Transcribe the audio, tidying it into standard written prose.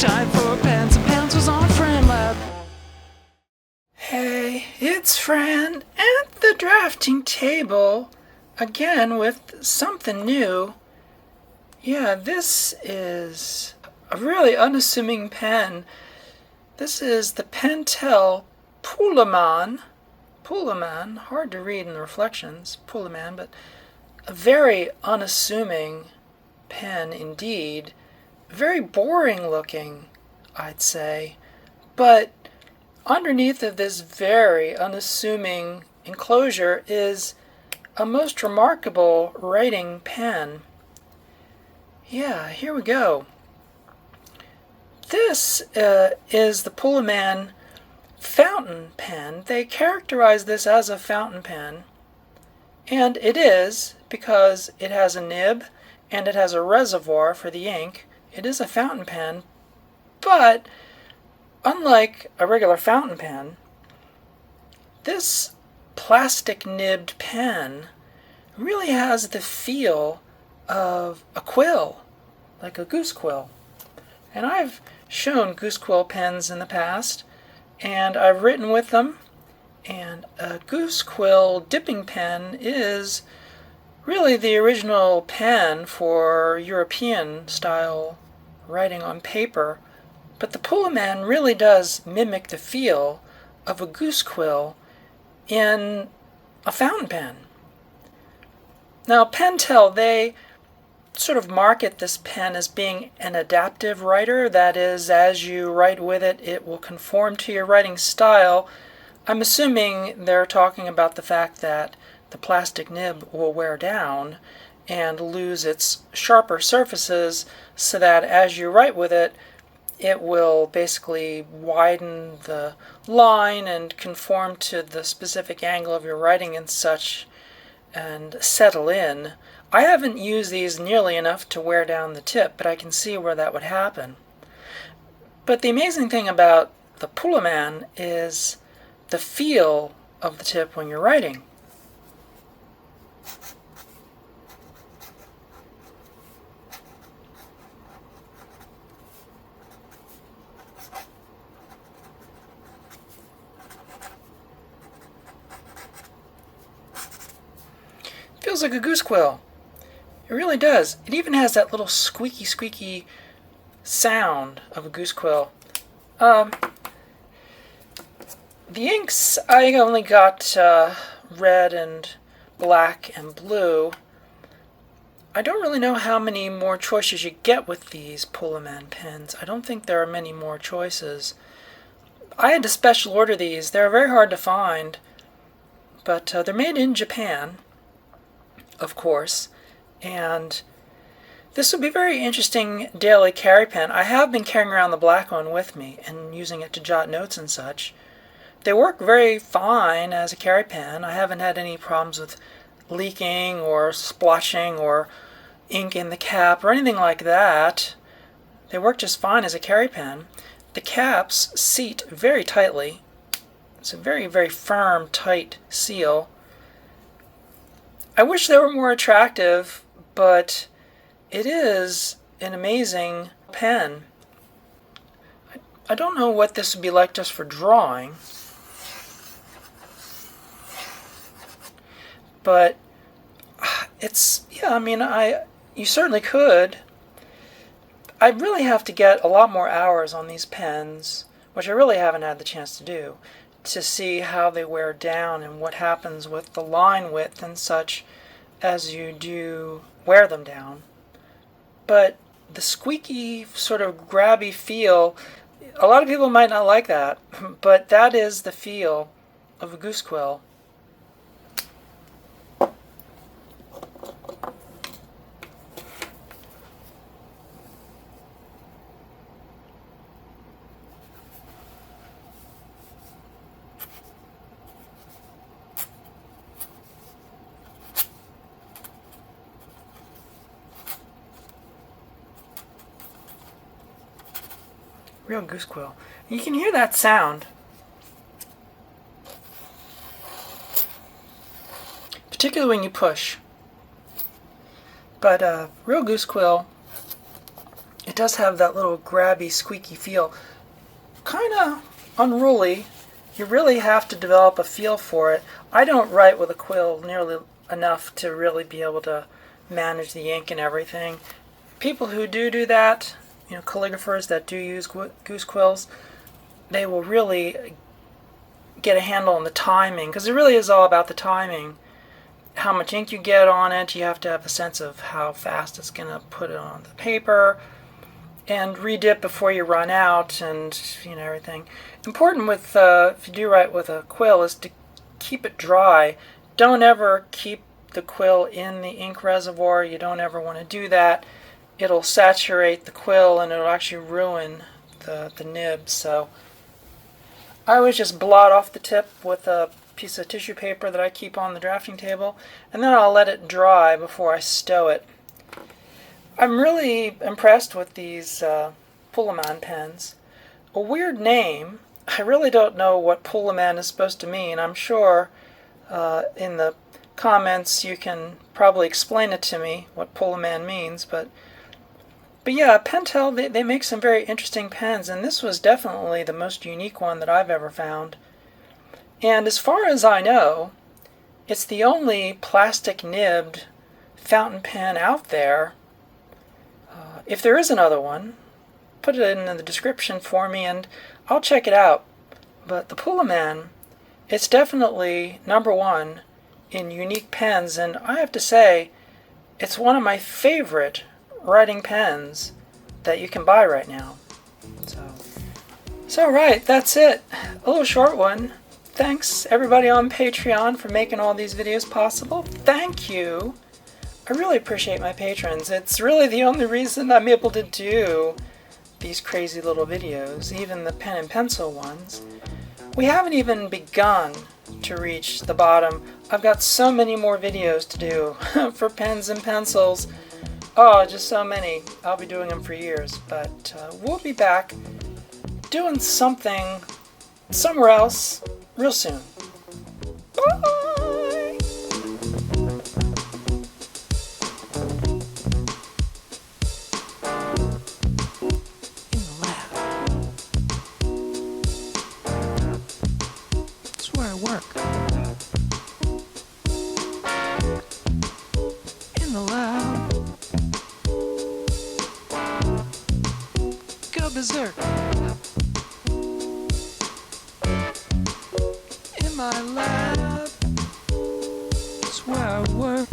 time for Pens and Pencils on FranLab. Hey, it's Fran at the drafting table, again with something new. Yeah, this is a really unassuming pen. This is the Pentel Poulaman. Poulaman, hard to read in the reflections, Poulaman, but a very unassuming pen indeed. Very boring looking, I'd say. But underneath of this very unassuming enclosure is a most remarkable writing pen. Yeah, here we go. This is the Poulaman fountain pen. They characterize this as a fountain pen, and it is because it has a nib and it has a reservoir for the ink. It is a fountain pen, but unlike a regular fountain pen, this plastic nibbed pen really has the feel of a quill, like a goose quill. And I've shown goose quill pens in the past, and I've written with them, and a goose quill dipping pen is really the original pen for European style writing on paper, but the Poulaman really does mimic the feel of a goose quill in a fountain pen. Now, Pentel, they sort of market this pen as being an adaptive writer. That is, as you write with it, it will conform to your writing style. I'm assuming they're talking about the fact that the plastic nib will wear down and lose its sharper surfaces so that as you write with it, it will basically widen the line and conform to the specific angle of your writing and such and settle in. I haven't used these nearly enough to wear down the tip, but I can see where that would happen. But the amazing thing about the Poulaman is the feel of the tip when you're writing. Feels like a goose quill. It really does. It even has that little squeaky sound of a goose quill. The inks, I only got red and black and blue. I don't really know how many more choices you get with these Poulaman pens. I don't think there are many more choices. I had to special order these. They're very hard to find, but they're made in Japan, of course, and this would be a very interesting daily carry pen. I have been carrying around the black one with me and using it to jot notes and such. They work very fine as a carry pen. I haven't had any problems with leaking or splotching or ink in the cap or anything like that. They work just fine as a carry pen. The caps seat very tightly. It's a very firm, tight seal. I wish they were more attractive, but it is an amazing pen. I don't know what this would be like just for drawing, but it's, yeah, I mean, you certainly could. I really have to get a lot more hours on these pens, which I really haven't had the chance to do, to see how they wear down and what happens with the line width and such as you do wear them down. But the squeaky, sort of grabby feel, a lot of people might not like that, but that is the feel of a goose quill. Real goose quill. You can hear that sound, particularly when you push. But real goose quill, it does have that little grabby, squeaky feel. Kind of unruly. You really have to develop a feel for it. I don't write with a quill nearly enough to really be able to manage the ink and everything. People who do that, calligraphers that do use goose quills, they will really get a handle on the timing, because it really is all about the timing. How much ink you get on it, you have to have a sense of how fast it's going to put it on the paper, and redip before you run out, and everything. Important with if you do write with a quill is to keep it dry. Don't ever keep the quill in the ink reservoir. You don't ever want to do that. It'll saturate the quill and it'll actually ruin the nib. So I always just blot off the tip with a piece of tissue paper that I keep on the drafting table, and then I'll let it dry before I stow it. I'm really impressed with these Pullman pens. A weird name. I really don't know what Pullman is supposed to mean. I'm sure in the comments you can probably explain it to me, what Pullman means, but yeah, Pentel, they make some very interesting pens, and this was definitely the most unique one that I've ever found. And as far as I know, it's the only plastic nibbed fountain pen out there. If there is another one, put it in the description for me and I'll check it out. But the Pullman, it's definitely #1 in unique pens, and I have to say, it's one of my favorite writing pens that you can buy right now. So right, that's it. A little short one. Thanks everybody on Patreon for making all these videos possible. Thank you. I really appreciate my patrons. It's really the only reason I'm able to do these crazy little videos, even the pen and pencil ones. We haven't even begun to reach the bottom. I've got so many more videos to do for pens and pencils. Oh, just so many. I'll be doing them for years, but we'll be back doing something somewhere else real soon. Bye! In the lab, go berserk. In my lab, it's where I work.